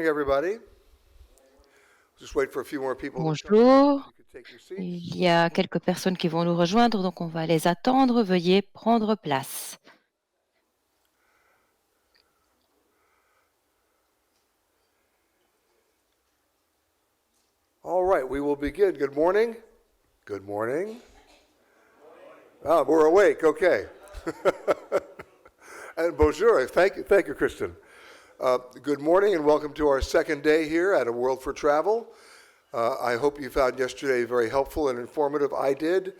morning, everybody. Just wait for a few more people to come. Bonjour, You could take your seats. il y a quelques personnes qui vont nous rejoindre, donc on va les attendre. Veuillez prendre place. All right, we will begin. Good morning. Good morning. Ah, we're awake. Okay. And bonjour. Thank you, Christian. Good morning and welcome to our second day here at A World for Travel. I hope you found yesterday very helpful and informative. I did.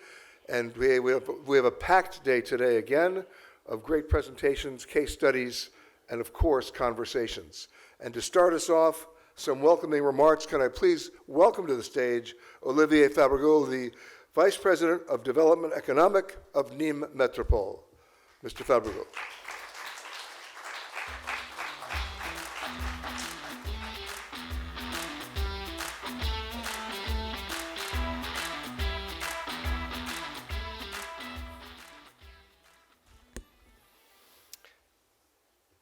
And we have a packed day today again of great presentations, case studies, and of course, conversations. And to start us off, some welcoming remarks. Can I please welcome to the stage Olivier Fabregoul, the Vice President of Development Economic of Nîmes Métropole. Mr. Fabregoul.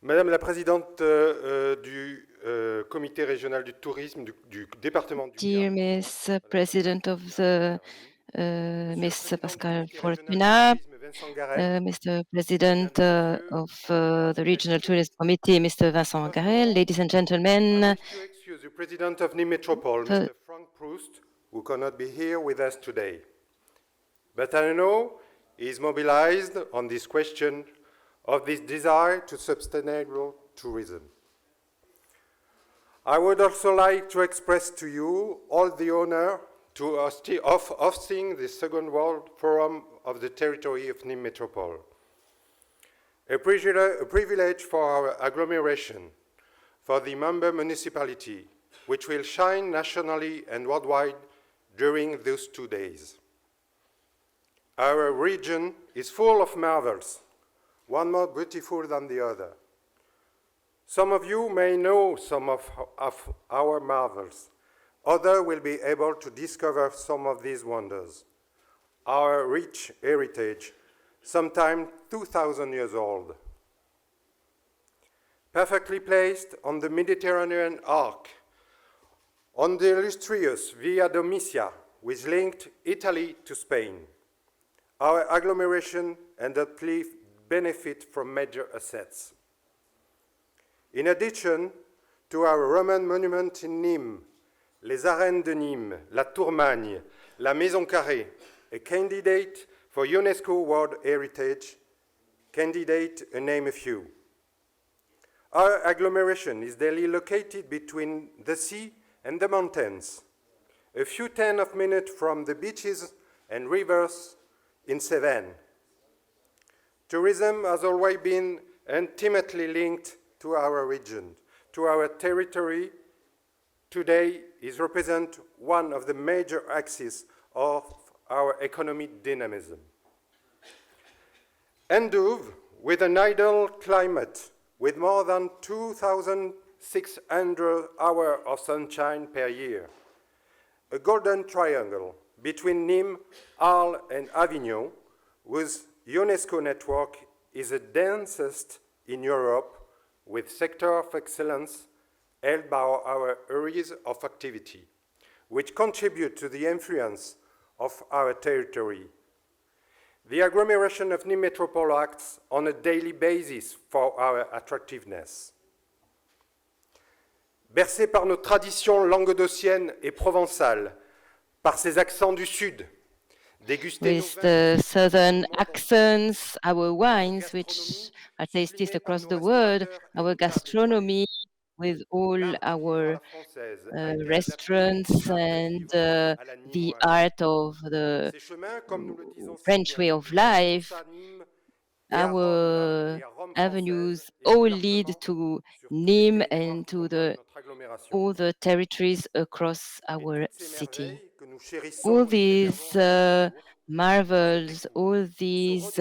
Madame la Présidente du Comité Régional du Tourisme du département du Dear Gard, Miss President of the Miss Pascale Fortunat, Mr. President of the Regional Tourism Committee, Mr. Vincent Garel, ladies and gentlemen. I wish to excuse the President of Nîmes Métropole, Mr. Frank Proust, who cannot be here with us today. But I know he is mobilized on this question of this desire to sustainable tourism. I would also like to express to you all the honor of hosting the Second World Forum of the territory of Nîmes Métropole. A privilege for our agglomeration, for the member municipality, which will shine nationally and worldwide during those 2 days. Our region is full of marvels, one more beautiful than the other. Some of you may know some of our marvels. Others will be able to discover some of these wonders. Our rich heritage, sometimes 2,000 years old. Perfectly placed on the Mediterranean arc, on the illustrious Via Domitia, which linked Italy to Spain. Our agglomeration and uplift benefit from major assets. In addition to our Roman monument in Nîmes, les Arènes de Nîmes, la Tourmagne, la Maison Carrée, a candidate for UNESCO World Heritage, candidate to name a few. Our agglomeration is daily located between the sea and the mountains, a few tens of minutes from the beaches and rivers in Cevennes. Tourism has always been intimately linked to our region, to our territory. Today is represent one of the major axes of our economic dynamism. Endouve with an ideal climate, with more than 2,600 hours of sunshine per year, a golden triangle between Nîmes, Arles, and Avignon, whose UNESCO network is the densest in Europe, with sector of excellence held by our areas of activity, which contribute to the influence of our territory. The agglomeration of Nîmes Métropole acts on a daily basis for our attractiveness. Bercé par nos traditions languedociennes et provençales, par ses accents du Sud, with the southern accents, our wines, which are tasted across the world, our gastronomy, with all our restaurants and the art of the French way of life, our avenues all lead to Nîmes and to all the territories across our city. All these marvels, all these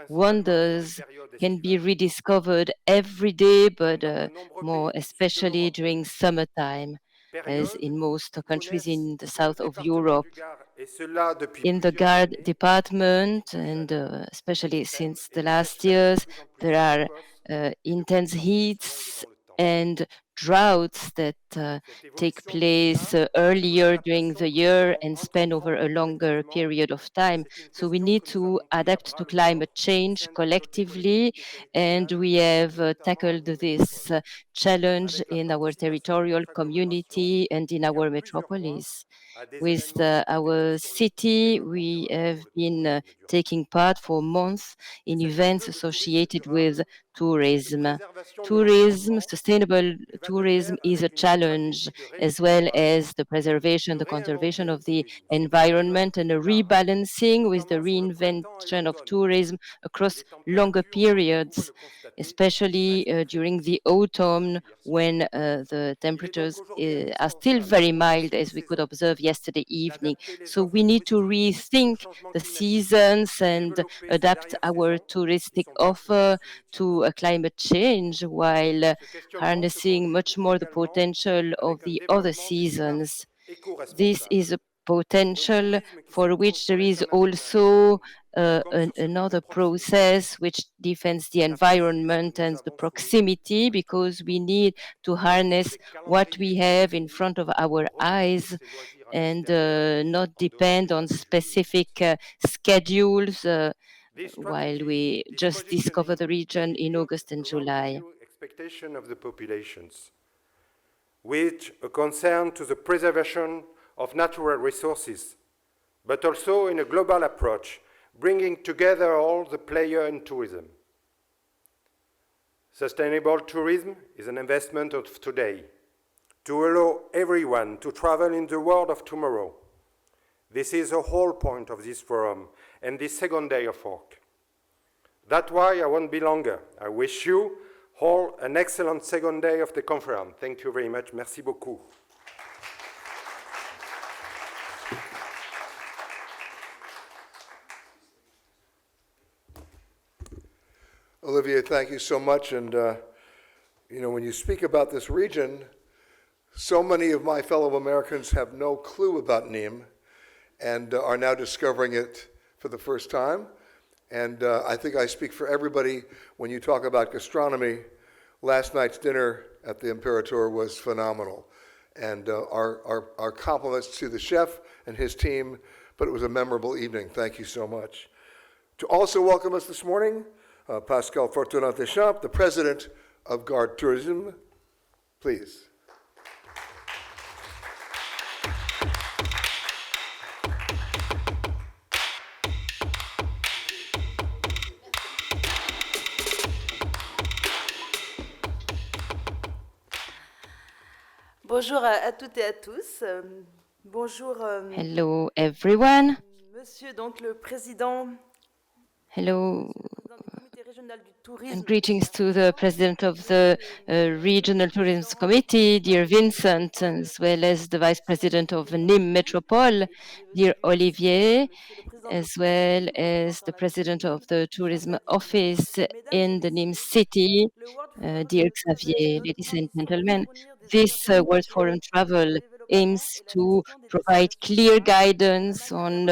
wonders can be rediscovered every day, but more especially during summertime, as in most countries in the south of Europe. In the Gard department, and especially since the last years, there are intense heats and droughts that take place earlier during the year and span over a longer period of time. So we need to adapt to climate change collectively, and we have tackled this challenge in our territorial community and in our metropolis. With our city, we have been taking part for months in events associated with tourism. Tourism, sustainable tourism is a challenge, as well as the preservation, the conservation of the environment, and a rebalancing with the reinvention of tourism across longer periods, especially during the autumn when the temperatures are still very mild, as we could observe yesterday evening. So we need to rethink the seasons and adapt our touristic offer to a climate change while harnessing much more the potential of the other seasons. This is a potential for which there is also another process which defends the environment and the proximity, because we need to harness what we have in front of our eyes and not depend on specific schedules while we just discover the region in August and July. Expectation of the populations, with a concern to the preservation of natural resources, but also in a global approach, bringing together all the players in tourism. Sustainable tourism is an investment of today to allow everyone to travel in the world of tomorrow. This is the whole point of this forum and this second day of work. That's why I won't be longer. I wish you all an excellent second day of the conference. Thank you very much. Merci beaucoup. Olivier, thank you so much. And, when you speak about this region, so many of my fellow Americans have no clue about Nîmes and are now discovering it for the first time. And I think I speak for everybody when you talk about gastronomy. Last night's dinner at the Imperator was phenomenal. And our compliments to the chef and his team, but it was a memorable evening. Thank you so much. To also welcome us this morning, Pascale Fortunat-Deschamps, the president of Gard Tourism. Please. Bonjour à toutes et à tous. Bonjour, Hello, everyone. Monsieur donc le président. Hello, Régional du Tourisme. and greetings to the president of the Regional Tourism Committee, dear Vincent, as well as the vice president of Nîmes Métropole, dear Olivier, as well as the president of the tourism office in the Nîmes city, dear Xavier. Ladies and gentlemen, this World Forum Travel aims to provide clear guidance on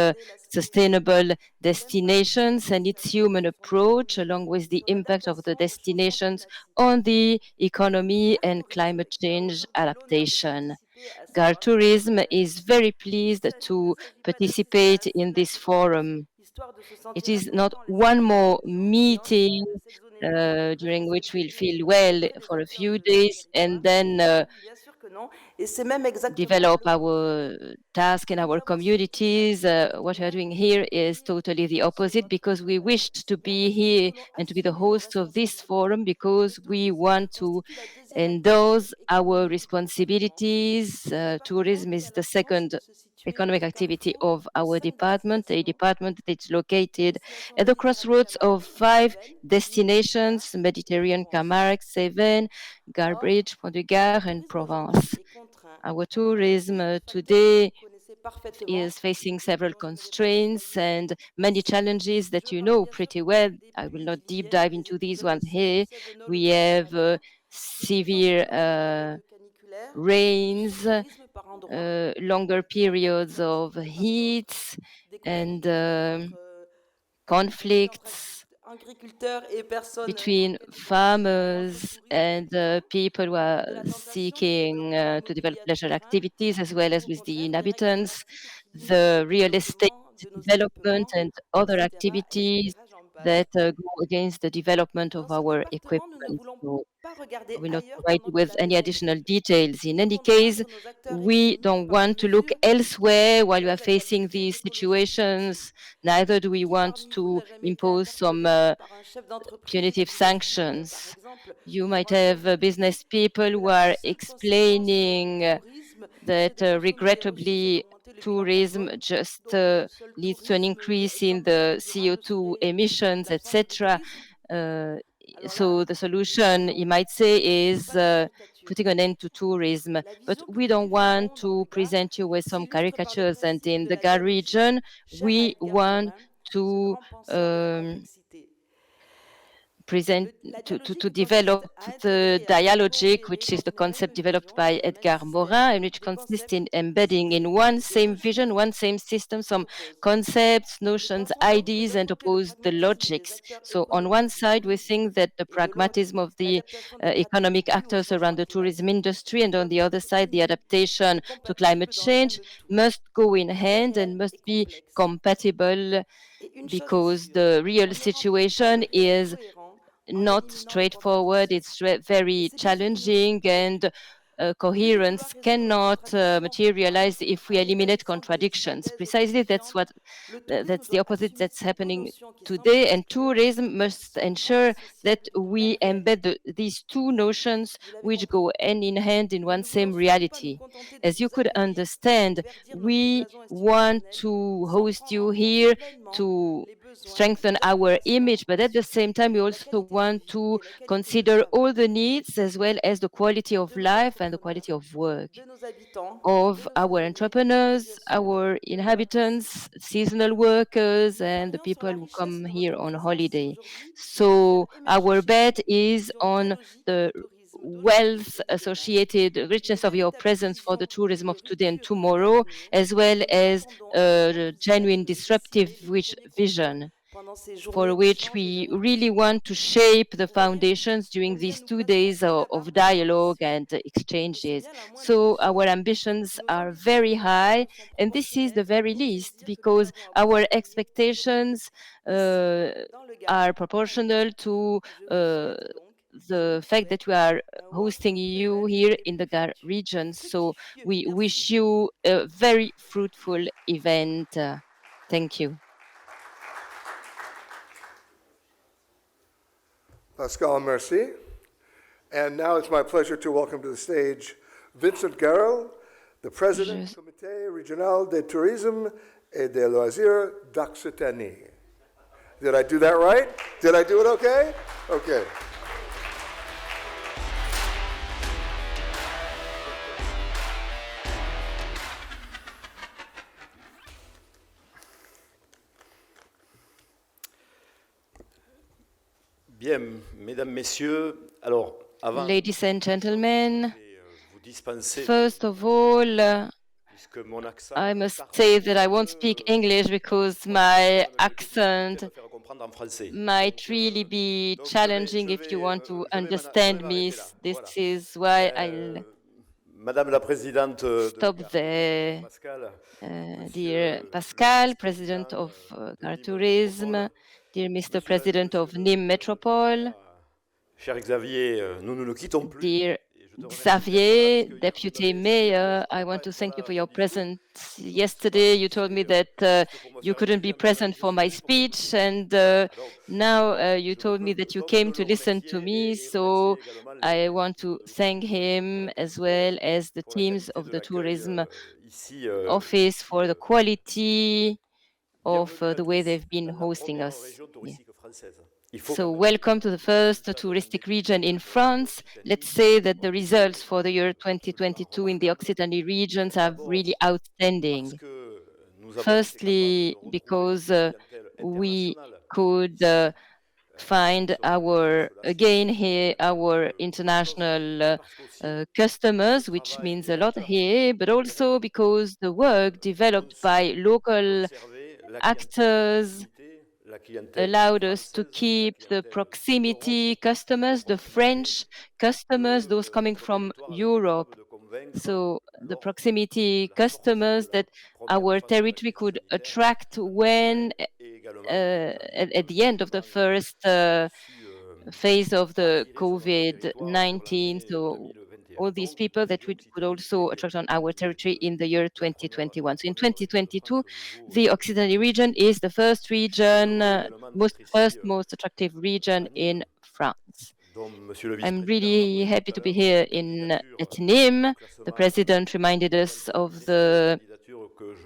sustainable destinations and its human approach, along with the impact of the destinations on the economy and climate change adaptation. Gard Tourism is very pleased to participate in this forum. It is not one more meeting during which we'll feel well for a few days and then develop our task in our communities. What we are doing here is totally the opposite, because we wished to be here and to be the host of this forum because we want to endorse our responsibilities. Tourism is the second economic activity of our department, a department that is located at the crossroads of 5 destinations: Mediterranean, Camargue, Cévennes, Garbridge, Pont du Gard, and Provence. Our tourism today is facing several constraints and many challenges that you know pretty well. I will not deep dive into these ones here. We have severe rains, longer periods of heat, and conflicts agriculteurs et personnes between en quête de farmers tourisme, and people who are de la tentation du seeking développement to develop leisure immobilier rural, activities, as well as ou au with the contraire des règles inhabitants, drastiques qui limitent the le real estate développement de nos development équipements, and other activities etc. J'en passe. that go against the development Dans of ce our département, nous ne equipment. voulons So pas regarder I will not ailleurs provide pendant you que with la any maison additional brûle. details. In Ni any case, contraindre nos acteurs we économiques don't par des want to look mesures elsewhere while we are contre la facing viabilité these écologique du chantier. situations. Neither do we Qui want parmi vous to n'a jamais été impose some interpellé par un chef d'entreprise punitive qui vous explique, par sanctions. exemple, You sur might un have chantier business public, people que who la are seule conséquence du explaining tourisme, c'est that de consommer des ressources et regrettably d'augmenter le bilan tourism carbone. just Donc le seul leads to an tourisme increase in exemple the durable CO2 serait emissions, la fin du etc. tourisme. Uh, Alors là, so the nous solution, n'allons you might say, is pas de caricature. putting an end to tourism. La But vision que we nous don't want défendons dans to le Gard present you with some s'illustre par le caricatures. And principe in de the la Gard dialogie, region, cher à we Edgar want Morin, ce to grand penseur de la um, complexité. present La to dialogie qui develop consiste à the intégrer et à dialogic, replonger which is dans the une même concept developed vision by et un même Edgar système Morin, and which des consists in concepts, des embedding in idées, one des same logiques vision, one same system, some s'opposent. concepts, Nous notions, pensons donc que ideas, d'un and côté le oppose the pragmatisme des logics. acteurs So on one économiques du side, we tourisme think that the et de l'autre pragmatism of the l'adaptation des pratiques economic dues au actors around changement the tourism climatique industry, and on the other doivent être side, the unis adaptation et to climate compatibles dans le change même tout. must go in C'est hand and réel must et be complexe. compatible, Et une chose est because sûre, the real on ne rend pas le situation réel is cohérent en not éliminant les straightforward. contradictions. It's Et very c'est bien ce que nous nous sommes challenging, promis. and Au lieu de vouloir coherence résoudre les cannot contradictions materialize if we en eliminate établissant des contradictions. hypothèses Precisely, autosuffisantes, le tourisme that's the doit opposite assumer that's ces deux happening notions qui today. And s'entrechoquent tourism et ne must sont pas ensure that dissociables d'une même we embed réalité. these two notions, Vous l'avez which compris, go hand in hand in nous one ne voulons same surtout pas nous reality. contenter de As you vous could accueillir, understand, verdir notre we blason want institutionnel to sans host prendre you en compte here pleinement to les besoins, strengthen les our aspirations, image, but les at the soucis, same time, we la also qualité de want vie to et la qualité du consider travail all the needs as well as the quality of de nos life and the entrepreneurs, quality of work de nos habitants, de of nos our ouvriers et bien entrepreneurs, sûr our de nos vacanciers. inhabitants, seasonal workers, Nous and the parions sur people la who richesse come de here votre on présence holiday. aujourd'hui pour faire So émerger our chez vous bet une is vision on dialogique du the tourisme d'aujourd'hui wealth et de demain, associated richness une of your véritable presence for the vision tourism de of today and rupture et tomorrow, d'avenir as well que nous as attendons avec a genuine enthousiasme et disruptive décidé et vous tenez combien vision, pendant ces for journées which d'échange et de we really réflexion. want to shape the Vous voyez foundations during combien these nous two plaçons days haut la barre of de nos dialogue ambitions. and Et c'est exchanges. bien la moindre des So our choses. ambitions Nos are ambitions very de high, mission sont and this is the proportionnelles very au least, plaisir que nous because avons à vous our accueillir aujourd'hui, expectations ici, uh, dans le are Gard, à Nîmes. proportional to Je vous uh, souhaite donc, je the vous fact that souhaite we are un World hosting Food you Festival here des in the plus Gard fructueux. region. So Fructifieux, we merci. wish you a very fruitful event. Thank you. Pascale, merci. And now it's my pleasure to welcome to the stage Vincent Garel, the president du Comité Régional de Tourisme et des Loisirs d'Occitanie. Did I do that right? Did I do it okay? Okay. Bien, mesdames, messieurs, alors, avant Ladies and gentlemen, de vous dispenser, first of all, puisque mon accent I must tarde say un that I won't peu, speak English because parfois, my j'ai quelques difficultés à accent me faire comprendre en français. might really be Donc, challenging if you want to je vais understand me. m'arrêter là. This Voilà. is why I'll Madame la présidente de stop Gard, there. Pascale, Dear monsieur Pascal, le President vice-président of de Gard Nîmes Tourism, Métropole, dear Mr. President monsieur of Nîmes le Metropole, président, cher Xavier, nous ne nous quittons plus. dear Et je te remercie d'être là Xavier, parce que hier, tu Deputy m'avais expliqué Mayor, que tu I ne want pas to être thank you là for à your mon discours. presence Donc, je sais pas yesterday. si You told me c'est that juste pour me you faire couldn't be plaisir, mais voilà, present je for suis my venu pour t'écouter. speech, and Voilà, donc, now you je me told me dois that you de came le to listen to remercier me. et So remercier également I want l'équipe to de thank tourisme him pour la as qualité, well as the pour la teams qualité of de the l'accueil tourism ici, office for the quality of bienvenue à the way tous they've been dans la hosting première us. région Yeah. touristique française. Il faut So quand même welcome to the dire que les first résultats de touristic l'année region in 2022 en France. Let's Occitanie say that ont the été results for the year absolument 2022 in the remarquables. Occitanie regions are really D'abord parce outstanding. que nous avons été capables Firstly, de retrouver because une clientèle we internationale could ici. find Cela again signifie here our beaucoup de choses et international parce qu'aussi customers, le which travail means des a lot acteurs here, but also locaux because the work ont developed su by local conserver la clientèle de actors proximité, allowed us to keep the proximity customers, the French customers, those coming from Europe. So the proximity customers that our territory could attract when at the end of the first phase of the COVID-19. So all these people that we could also attract on our territory in the year 2021. So in 2022, the Occitanie region is the first region, most attractive region in France. I'm really happy to be here at Nîmes. The president reminded us of the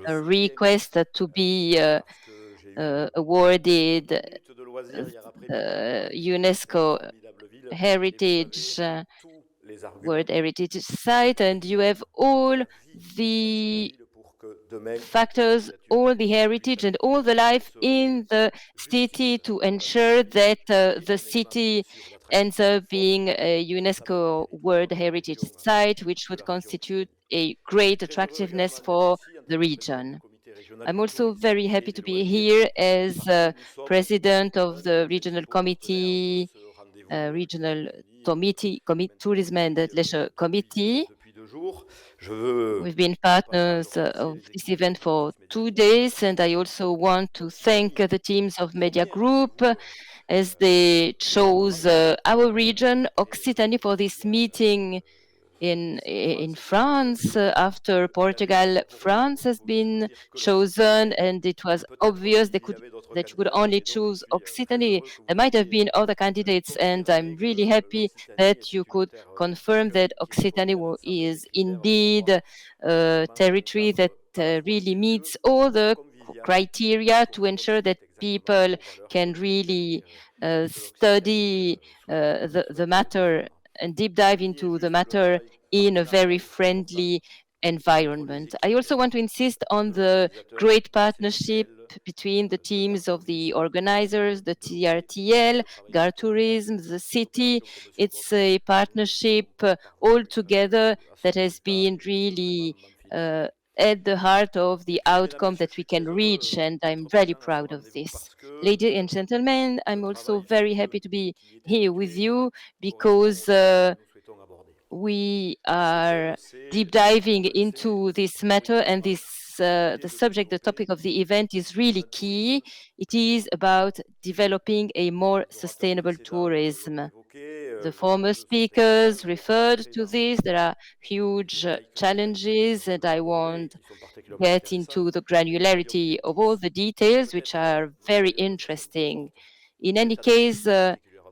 request to be awarded UNESCO Heritage World Heritage Site, and you have all the factors, all the heritage and all the life in the city to ensure that the city ends up being a UNESCO World Heritage Site, which would constitute a great attractiveness for the region. I'm also very happy to be here as president of the Regional Committee, Regional Tourisme and Leisure Committee. We've been partners of this event for 2 days, and I also want to thank the teams of Media Group as they chose our region, Occitanie, for this meeting in France. After Portugal, France has been chosen, and it was obvious that you could only choose Occitanie. There might have been other candidates, and I'm really happy that you could confirm that Occitanie is indeed a territory that really meets all the criteria to ensure that people can really study the matter and deep dive into the matter in a very friendly environment. I also want to insist on the great partnership between the teams of the organizers, the TRTL, Gard Tourism, the city. It's a partnership all together that has been really at the heart of the outcome that we can reach, and I'm very proud of this. Ladies and gentlemen, I'm also very happy to be here with you because we are deep diving into this matter, and the subject, the topic of the event is really key. It is about developing a more sustainable tourism. The former speakers referred to this. There are huge challenges, and I won't get into the granularity of all the details, which are very interesting. In any case,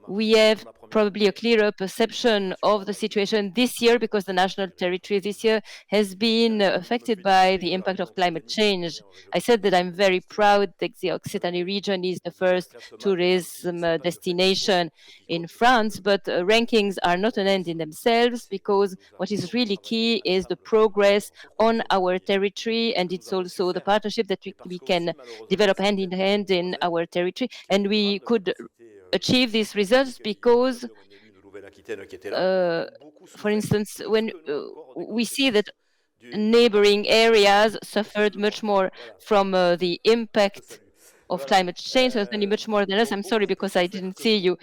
we have probably a clearer perception of the situation this year because the national territory this year has been affected by the impact of climate change. I said that I'm very proud that the Occitanie region is the first tourism destination in France, but rankings are not an end in themselves because what is really key is the progress on our territory, and it's also the partnership that we can develop hand in hand in our territory, and we could achieve these results because, for instance, when we see that neighboring areas suffered much more from the impact of climate change, certainly much more than us. I'm sorry because I didn't see you.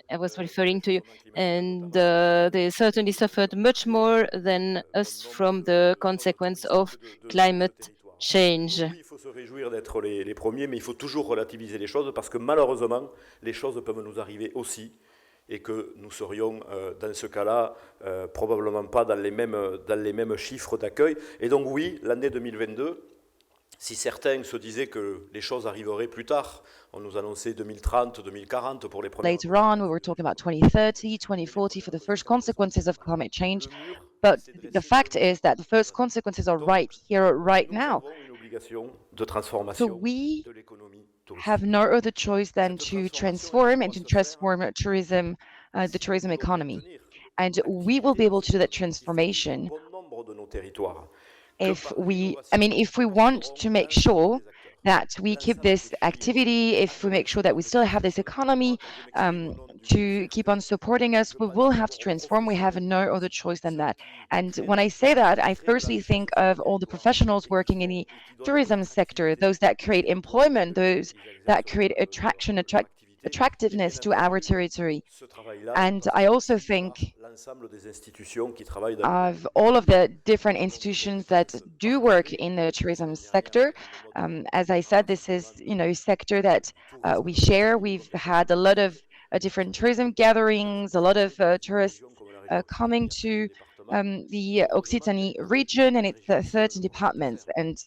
I was referring to you. And they certainly suffered much more than us from the consequence of climate change. Oui, il faut se réjouir d'être les premiers, mais il faut toujours relativiser les choses parce que malheureusement, les choses peuvent nous arriver aussi et que nous serions dans ce cas-là probablement pas dans les mêmes chiffres d'accueil. Et donc oui, l'année 2022, si certains se disaient que les choses arriveraient plus tard, on nous annonçait 2030, 2040 pour les premières. Later on, we were talking about 2030, 2040 for the first consequences of climate change. But the fact is that the first consequences are right here, right now. So we have no other choice than to transform and to transform tourism, the tourism economy. And we will be able to do that transformation if we want to make sure that we keep this activity, if we make sure that we still have this economy to keep on supporting us, we will have to transform. We have no other choice than that. And when I say that, I firstly think of all the professionals working in the tourism sector, those that create employment, those that create attractiveness to our territory. And I also think of all of the different institutions that do work in the tourism sector. As I said, this is, a sector that we share. We've had a lot of different tourism gatherings, a lot of tourists coming to the Occitanie region and its 13 departments. And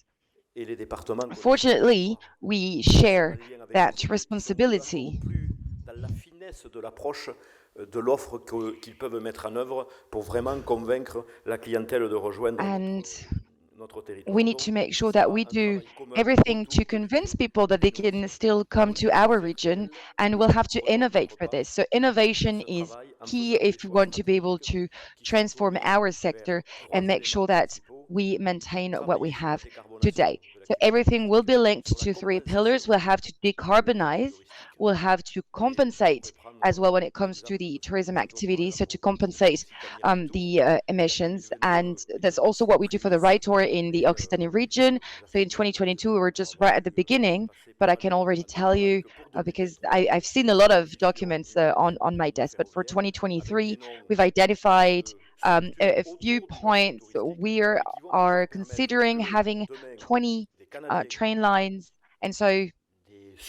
fortunately, we share that responsibility. De l'offre qu'ils peuvent mettre en œuvre pour vraiment convaincre la clientèle de rejoindre notre territoire. We need to make sure that we do everything to convince people that they can still come to our region, and we'll have to innovate for this. So innovation is key if we want to be able to transform our sector and make sure that we maintain what we have today. So everything will be linked to 3 pillars. We'll have to decarbonize, we'll have to compensate as well when it comes to the tourism activity, so to compensate the emissions. And that's also what we do for the right tour in the Occitanie region. So in 2022, we were just right at the beginning, but I can already tell you, because I've seen a lot of documents on my desk, but for 2023, we've identified a few points. We are considering having 20 train lines, and so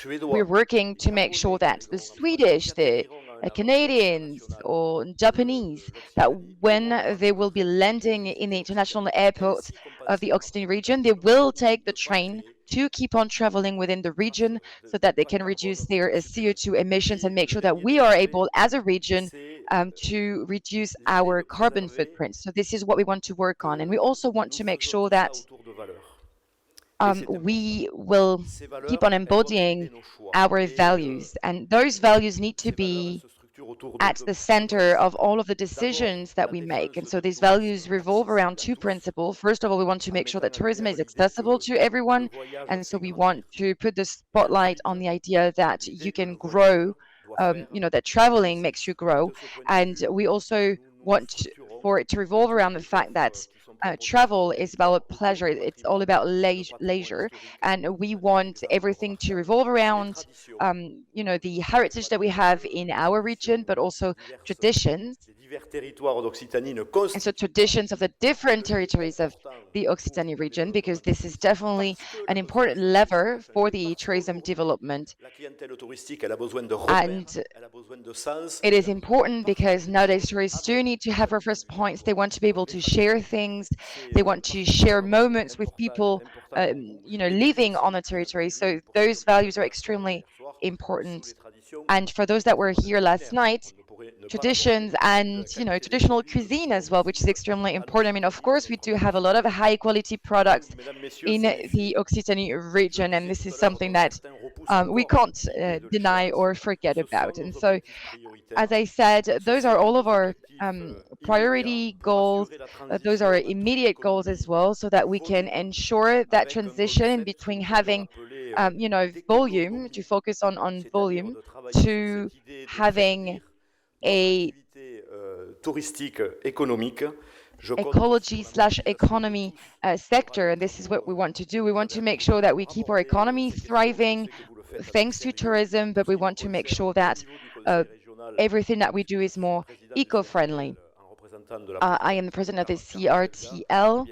we're working to make sure that the Swedish, the Canadians or Japanese, that when they will be landing in the international airport of the Occitanie region, they will take the train to keep on traveling within the region so that they can reduce their CO2 emissions and make sure that we are able, as a region, to reduce our carbon footprint. So this is what we want to work on. And we also want to make sure that we will keep on embodying our values. And those values need to be at the center of all of the decisions that we make. And so these values revolve around 2 principles. First of all, we want to make sure that tourism is accessible to everyone. And so we want to put the spotlight on the idea that you can grow, that traveling makes you grow. And we also want for it to revolve around the fact that travel is about pleasure. It's all about leisure, and we want everything to revolve around, the heritage that we have in our region, but also traditions. And so traditions of the different territories of the Occitanie region, because this is definitely an important lever for the tourism development. And it is important because nowadays tourists do need to have reference points. They want to be able to share things. They want to share moments with people, living on the territory. So those values are extremely important. And for those that were here last night, traditions and traditional cuisine as well, which is extremely important. I mean, of course, we do have a lot of high quality products in the Occitanie region, and this is something that we can't deny or forget about. And so, as I said, those are all of our priority goals. Those are immediate goals as well, so that we can ensure that transition in between having volume, to focus on volume, to having a ecology/economy sector. And this is what we want to do. We want to make sure that we keep our economy thriving thanks to tourism, but we want to make sure that everything that we do is more eco-friendly. I am the president of the CRTL,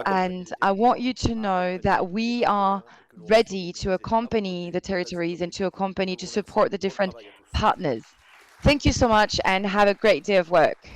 and I want you to know that we are ready to accompany the territories and to support the different partners. Thank you so much, and have a great day of work.